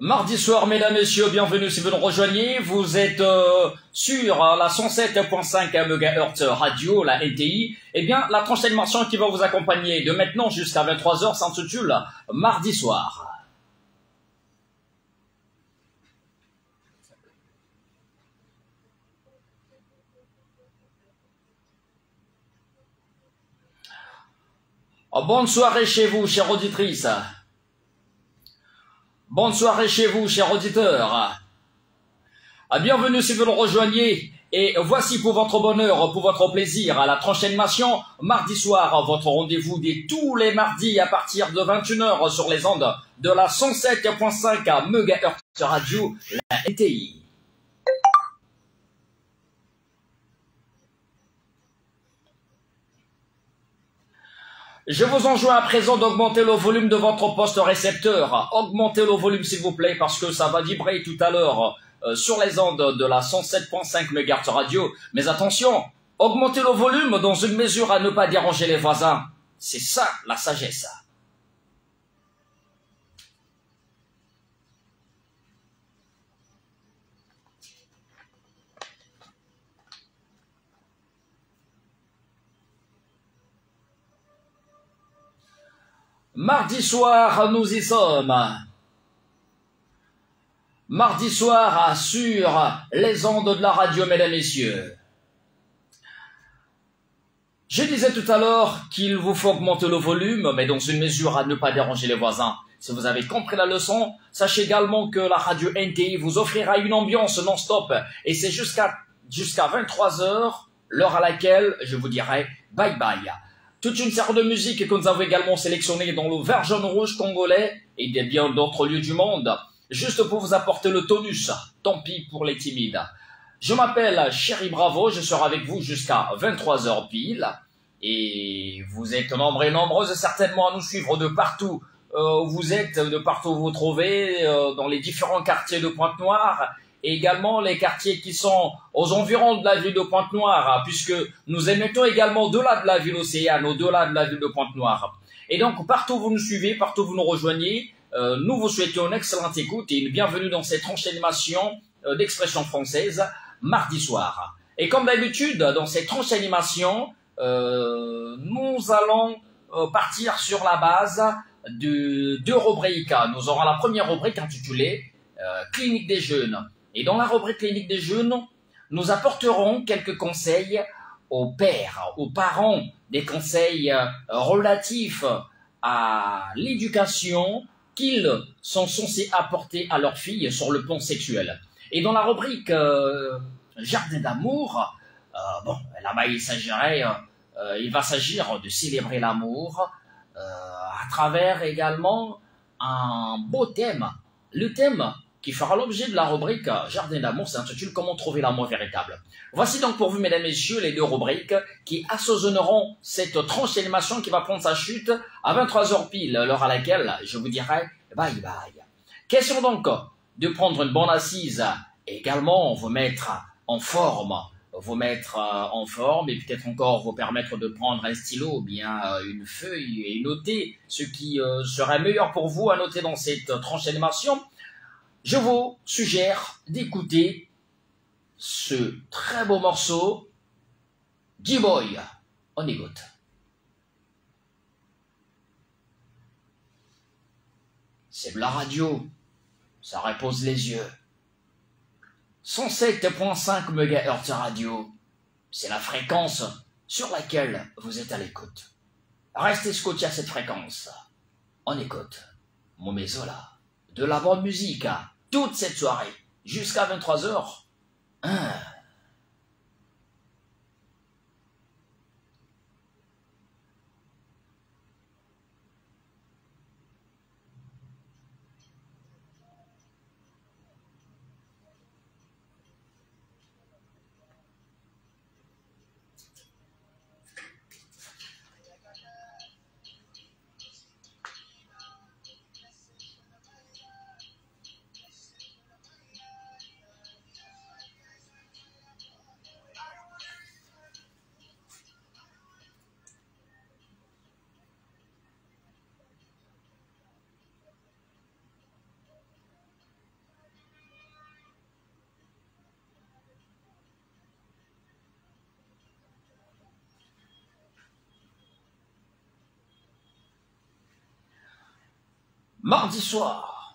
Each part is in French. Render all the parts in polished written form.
Mardi soir, mesdames, messieurs, bienvenue si vous nous rejoignez. Vous êtes sur la 107.5 MHz radio, la NTI. Eh bien, la tranche d'animation qui va vous accompagner de maintenant jusqu'à 23h s'intitule Mardi soir. Bonne soirée chez vous, chère auditrice. Bonne soirée chez vous, chers auditeurs. Bienvenue si vous nous rejoignez. Et voici pour votre bonheur, pour votre plaisir, à la tranche d'animation, mardi soir, votre rendez-vous dès tous les mardis à partir de 21h sur les ondes de la 107.5 MHz radio, la NTI. Je vous enjoins à présent d'augmenter le volume de votre poste récepteur. Augmentez le volume s'il vous plaît parce que ça va vibrer tout à l'heure sur les ondes de la 107.5 MHz radio. Mais attention, augmentez le volume dans une mesure à ne pas déranger les voisins. C'est ça la sagesse. Mardi soir, nous y sommes. Mardi soir, sur les ondes de la radio, mesdames et messieurs. Je disais tout à l'heure qu'il vous faut augmenter le volume, mais dans une mesure à ne pas déranger les voisins. Si vous avez compris la leçon, sachez également que la radio NTI vous offrira une ambiance non-stop. Et c'est jusqu'à 23h, l'heure à laquelle je vous dirai bye bye. Toute une série de musiques que nous avons également sélectionnées dans le vert jaune rouge congolais et des bien d'autres lieux du monde, juste pour vous apporter le tonus, tant pis pour les timides. Je m'appelle Chéri Bravo, je serai avec vous jusqu'à 23h pile, et vous êtes nombreux et nombreuses certainement à nous suivre de partout. Vous êtes de partout où vous vous trouvez, dans les différents quartiers de Pointe-Noire, et également les quartiers qui sont aux environs de la ville de Pointe-Noire, puisque nous émettons également au-delà de la ville océane, au-delà de la ville de Pointe-Noire. Et donc, partout où vous nous suivez, partout où vous nous rejoignez, nous vous souhaitons une excellente écoute et une bienvenue dans cette tranche d'animation d'expression française, mardi soir. Et comme d'habitude, dans cette tranche d'animation, nous allons partir sur la base de deux rubriques. Nous aurons la première rubrique intitulée Clinique des jeunes. Et dans la rubrique Clinique des jeunes, nous apporterons quelques conseils aux pères, aux parents, des conseils relatifs à l'éducation qu'ils sont censés apporter à leurs filles sur le plan sexuel. Et dans la rubrique Jardin d'amour, là-bas il va s'agir de célébrer l'amour à travers également un beau thème. Le thème qui fera l'objet de la rubrique Jardin d'amour s'intitule Comment trouver l'amour véritable. Voici donc pour vous, mesdames et messieurs, les deux rubriques qui assaisonneront cette tranche d'animation qui va prendre sa chute à 23h pile, l'heure à laquelle je vous dirai bye bye. Question donc de prendre une bonne assise et également vous mettre en forme, et peut-être encore vous permettre de prendre un stylo ou bien une feuille et noter ce qui serait meilleur pour vous à noter dans cette tranche d'animation. Je vous suggère d'écouter ce très beau morceau, G-Boy. On écoute. C'est de la radio, ça repose les yeux. 107.5 MHz radio, c'est la fréquence sur laquelle vous êtes à l'écoute. Restez scotché à cette fréquence. On écoute Momezola. De la bonne musique, toute cette soirée, jusqu'à 23h. Mardi soir.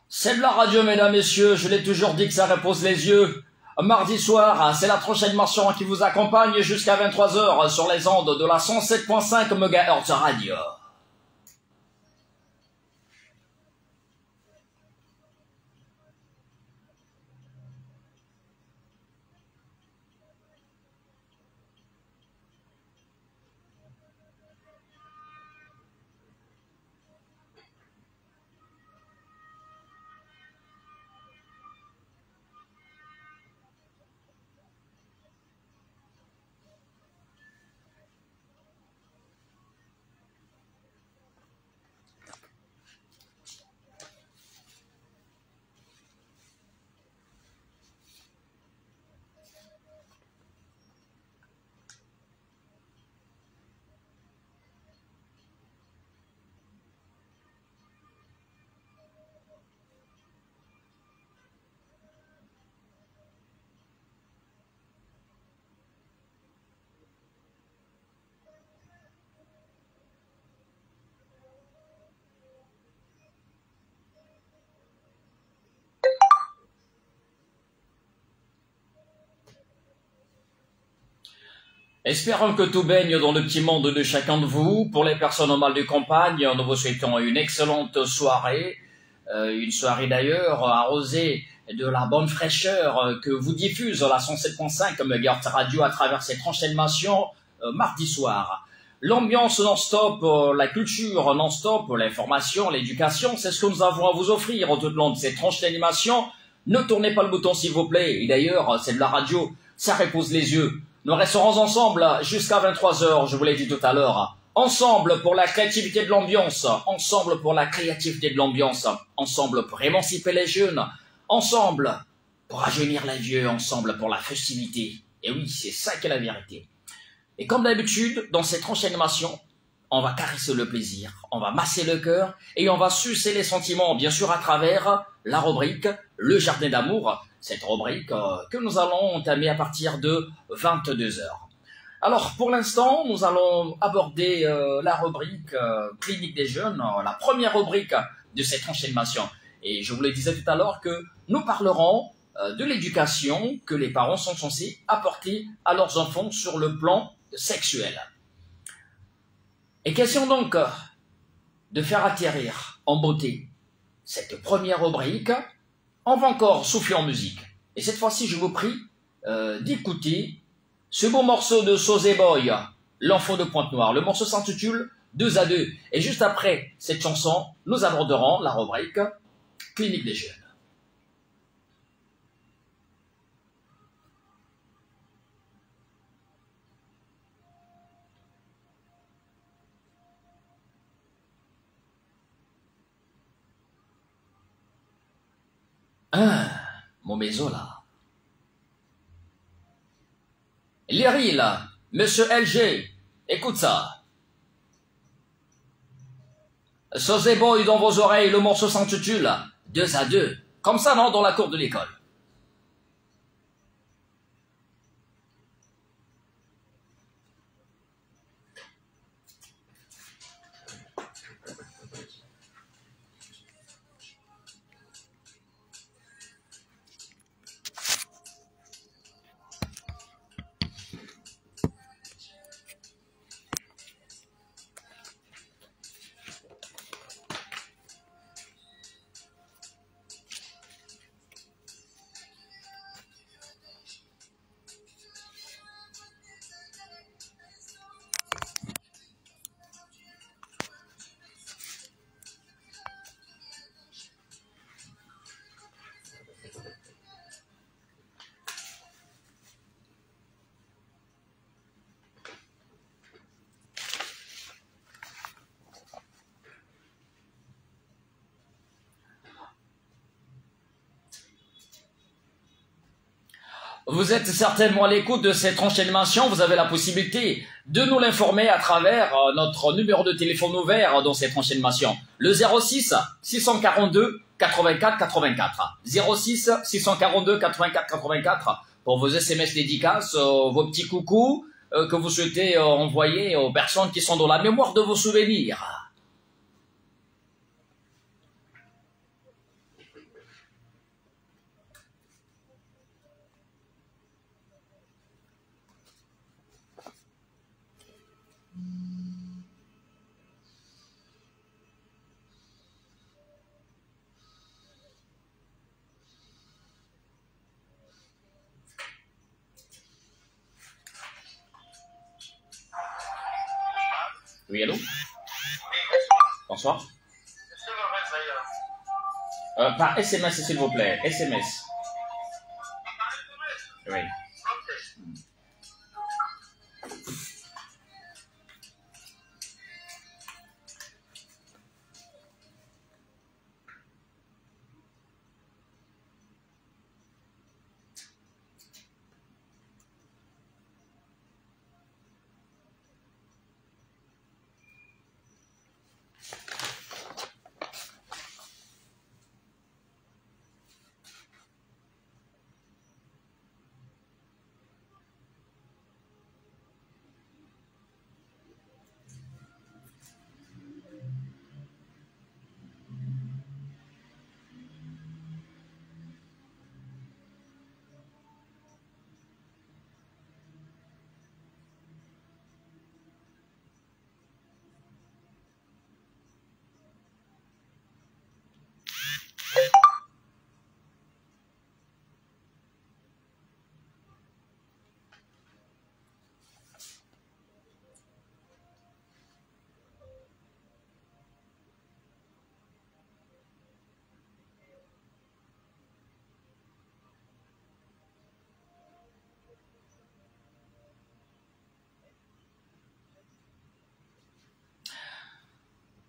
C'est de la radio, mesdames, messieurs, je l'ai toujours dit que ça repose les yeux. Mardi soir, c'est la tranche animation qui vous accompagne jusqu'à 23 h sur les ondes de la 107.5 MHz radio. Espérons que tout baigne dans le petit monde de chacun de vous. Pour les personnes au mal de campagne, nous vous souhaitons une excellente soirée. Une soirée d'ailleurs arrosée de la bonne fraîcheur que vous diffuse la 107.5 MHz radio à travers cette enchaînement mardi soir. L'ambiance non-stop, la culture non-stop, l'information, l'éducation, c'est ce que nous avons à vous offrir tout au long de cette tranche d'animation. Ne tournez pas le bouton s'il vous plaît. Et d'ailleurs, c'est de la radio, ça repose les yeux. Nous resterons ensemble jusqu'à 23 h, je vous l'ai dit tout à l'heure. Ensemble pour la créativité de l'ambiance, ensemble pour la créativité de l'ambiance, ensemble pour émanciper les jeunes, ensemble pour rajeunir les vieux, ensemble pour la festivité. Et oui, c'est ça qui est la vérité. Et comme d'habitude, dans cette enchaînement, on va caresser le plaisir, on va masser le cœur et on va sucer les sentiments, bien sûr à travers la rubrique « Le Jardin d'amour », cette rubrique que nous allons entamer à partir de 22 h. Alors, pour l'instant, nous allons aborder la rubrique clinique des jeunes, la première rubrique de cette enchaînement. Et je vous le disais tout à l'heure que nous parlerons de l'éducation que les parents sont censés apporter à leurs enfants sur le plan sexuel. Et question donc de faire atterrir en beauté cette première rubrique. On va encore souffler en musique. Et cette fois-ci, je vous prie d'écouter ce beau morceau de Sosé Boy, l'enfant de Pointe-Noire. Le morceau s'intitule 2 à 2. Et juste après cette chanson, nous aborderons la rubrique clinique des jeunes. Mon maison là. Léry là, monsieur LG, écoute ça. Sosé Boy dans vos oreilles, le morceau s'intitule 2 à 2. Comme ça, non, dans la cour de l'école. Vous êtes certainement à l'écoute de cette enchaînement. Vous avez la possibilité de nous l'informer à travers notre numéro de téléphone ouvert dans cette enchaînement. Le 06 642 84 84. 06 642 84 84 pour vos SMS dédicaces, vos petits coucous, que vous souhaitez envoyer aux personnes qui sont dans la mémoire de vos souvenirs. Oui, allô? Bonsoir. Par SMS, s'il vous plaît. SMS. Oui.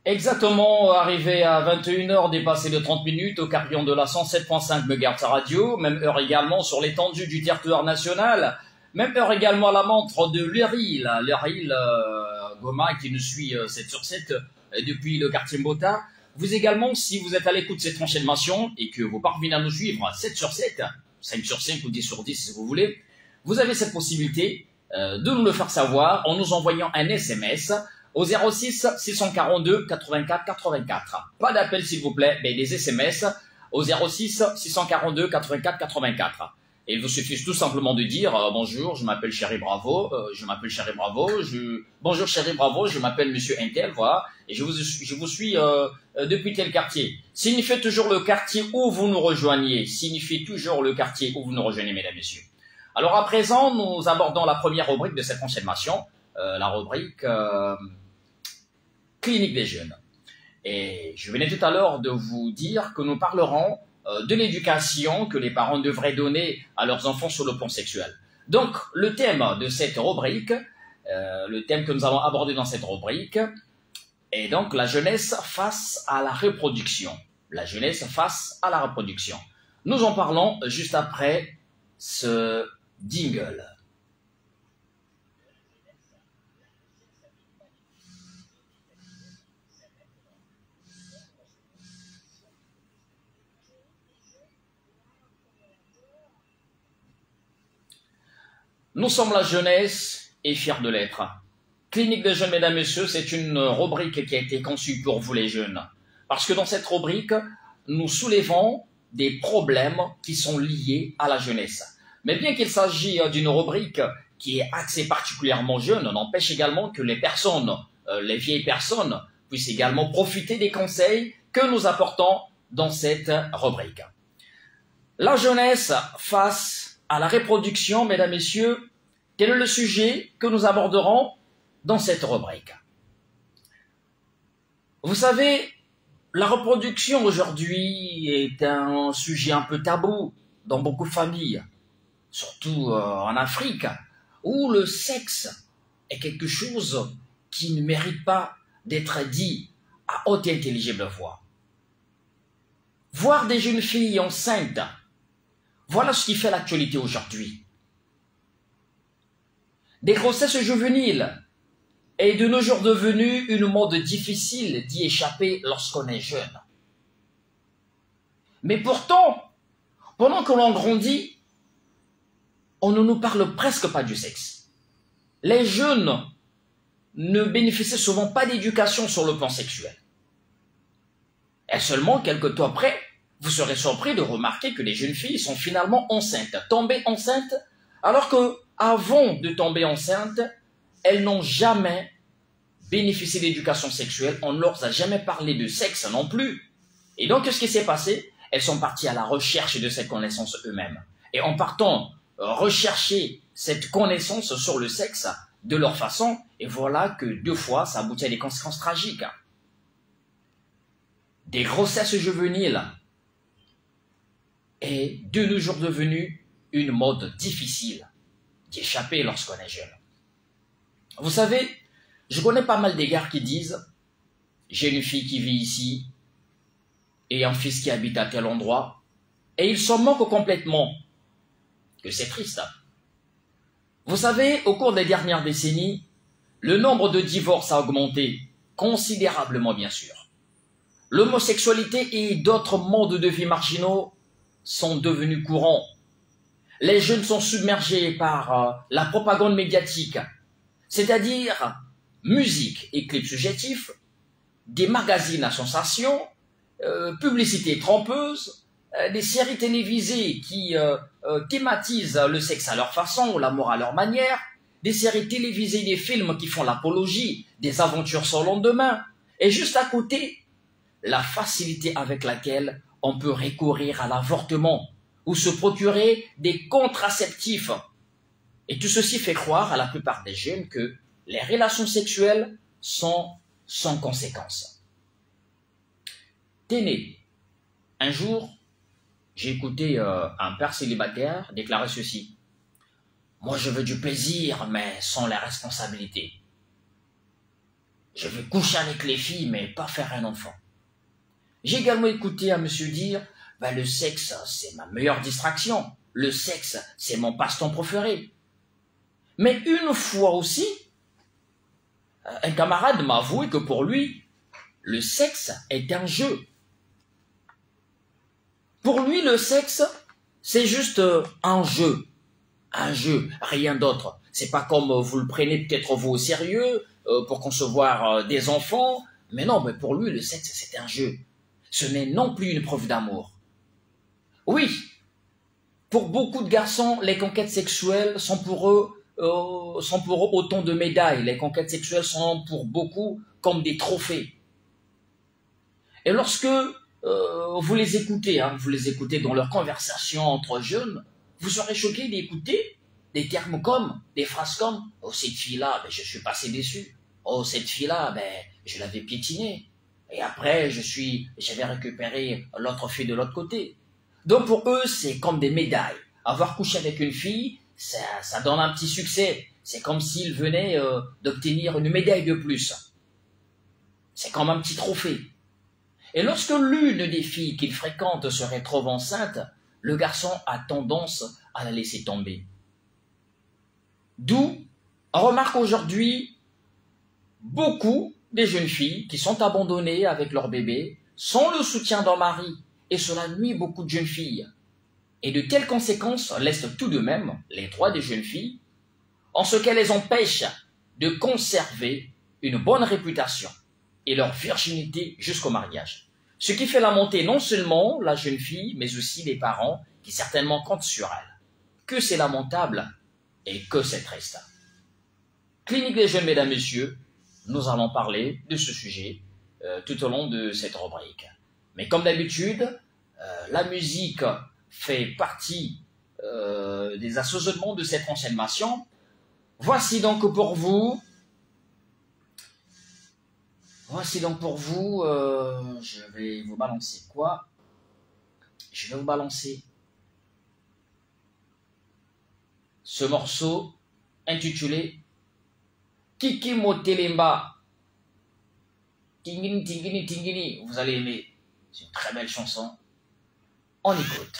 Exactement, arrivé à 21h, dépassé de 30 minutes au carillon de la 107.5 MHz radio, même heure également sur l'étendue du territoire national, même heure également à la montre de l'Uril Goma qui nous suit 7 sur 7 depuis le quartier Mbota. Vous également, si vous êtes à l'écoute de cette enchaînement et que vous parvenez à nous suivre 7 sur 7, 5 sur 5 ou 10 sur 10 si vous voulez, vous avez cette possibilité de nous le faire savoir en nous envoyant un SMS au 06 642 84 84. Pas d'appel s'il vous plaît, mais des SMS au 06 642 84 84. Et il vous suffit tout simplement de dire bonjour, je m'appelle Chéri Bravo, bonjour Chéri Bravo, je m'appelle Monsieur Intel, voilà, et je vous suis depuis tel quartier. Signifiez toujours le quartier où vous nous rejoignez, mesdames, messieurs. Alors à présent, nous abordons la première rubrique de cette enchaînement, la rubrique clinique des jeunes. Et je venais tout à l'heure de vous dire que nous parlerons de l'éducation que les parents devraient donner à leurs enfants sur le plan sexuel. Donc, le thème de cette rubrique, le thème que nous allons aborder dans cette rubrique, est donc la jeunesse face à la reproduction. La jeunesse face à la reproduction. Nous en parlons juste après ce jingle. Nous sommes la jeunesse et fiers de l'être. Clinique des jeunes, mesdames, messieurs, c'est une rubrique qui a été conçue pour vous les jeunes. Parce que dans cette rubrique, nous soulevons des problèmes qui sont liés à la jeunesse. Mais bien qu'il s'agisse d'une rubrique qui est axée particulièrement jeune, n'empêche également que les personnes, les vieilles personnes, puissent également profiter des conseils que nous apportons dans cette rubrique. La jeunesse face à la reproduction, mesdames, messieurs, quel est le sujet que nous aborderons dans cette rubrique? Vous savez, la reproduction aujourd'hui est un sujet un peu tabou dans beaucoup de familles, surtout en Afrique, où le sexe est quelque chose qui ne mérite pas d'être dit à haute et intelligible voix. Voir des jeunes filles enceintes, voilà ce qui fait l'actualité aujourd'hui. Des grossesses juvéniles est de nos jours devenue une mode difficile d'y échapper lorsqu'on est jeune. Mais pourtant, pendant que l'on grandit, on ne nous parle presque pas du sexe. les jeunes ne bénéficient souvent pas d'éducation sur le plan sexuel. Et seulement quelques temps après, vous serez surpris de remarquer que les jeunes filles sont finalement enceintes, tombées enceintes, alors que avant de tomber enceintes, elles n'ont jamais bénéficié d'éducation sexuelle, on ne leur a jamais parlé de sexe non plus. Et donc, qu'est-ce qui s'est passé? Elles sont parties à la recherche de cette connaissance eux-mêmes. Et en partant rechercher cette connaissance sur le sexe de leur façon, et voilà que 2 fois, ça aboutit à des conséquences tragiques. Des grossesses juvéniles est de nos jours devenue une mode difficile d'y échapper lorsqu'on est jeune. Vous savez, je connais pas mal d'égards qui disent « j'ai une fille qui vit ici et un fils qui habite à tel endroit » et ils s'en moquent complètement, que c'est triste. Vous savez, au cours des dernières décennies, le nombre de divorces a augmenté considérablement, bien sûr. L'homosexualité et d'autres modes de vie marginaux sont devenus courants. Les jeunes sont submergés par la propagande médiatique, c'est-à-dire musique et clips subjectifs, des magazines à sensations, publicités trompeuses, des séries télévisées qui thématisent le sexe à leur façon ou l'amour à leur manière, des séries télévisées, des films qui font l'apologie des aventures sans lendemain, et juste à côté, la facilité avec laquelle on peut recourir à l'avortement ou se procurer des contraceptifs. Et tout ceci fait croire à la plupart des jeunes que les relations sexuelles sont sans conséquence. Téné, un jour, j'ai écouté un père célibataire déclarer ceci. « Moi, je veux du plaisir, mais sans la responsabilité. Je veux coucher avec les filles, mais pas faire un enfant. » J'ai également écouté un monsieur dire « le sexe, c'est ma meilleure distraction. Le sexe, c'est mon passe-temps préféré. » Mais une fois aussi, un camarade m'a avoué que pour lui, le sexe est un jeu. Pour lui, le sexe, c'est juste un jeu, rien d'autre. C'est pas comme vous le prenez peut-être vous au sérieux pour concevoir des enfants, mais non, mais pour lui, le sexe, c'est un jeu. Ce n'est non plus une preuve d'amour. Oui, pour beaucoup de garçons, les conquêtes sexuelles sont pour eux autant de médailles. Les conquêtes sexuelles sont pour beaucoup comme des trophées. Et lorsque vous les écoutez dans leurs conversations entre jeunes, vous serez choqué d'écouter des termes comme, des phrases comme « Oh, cette fille-là, je suis passé déçu. Oh, cette fille-là, je l'avais piétinée. Et après, j'avais récupéré l'autre fille de l'autre côté. » Donc pour eux, c'est comme des médailles. Avoir couché avec une fille, ça donne un petit succès. C'est comme s'ils venaient d'obtenir une médaille de plus. C'est comme un petit trophée. Et lorsque l'une des filles qu'il fréquente se retrouve enceinte, le garçon a tendance à la laisser tomber. D'où on remarque aujourd'hui beaucoup des jeunes filles qui sont abandonnées avec leur bébé sans le soutien d'un mari, et cela nuit beaucoup de jeunes filles. Et de telles conséquences laissent tout de même les droits des jeunes filles, en ce qu'elles les empêchent de conserver une bonne réputation et leur virginité jusqu'au mariage. Ce qui fait lamenter non seulement la jeune fille, mais aussi les parents qui certainement comptent sur elle. Que c'est lamentable et que c'est triste. Clinique des jeunes, mesdames, messieurs, nous allons parler de ce sujet tout au long de cette rubrique. Mais comme d'habitude, la musique fait partie des assaisonnements de cette enseignement. Voici donc pour vous, je vais vous balancer quoi? Je vais vous balancer ce morceau intitulé Kiki Motelemba. Tingini, tingini, tingini. Vous allez aimer. C'est une très belle chanson. On écoute.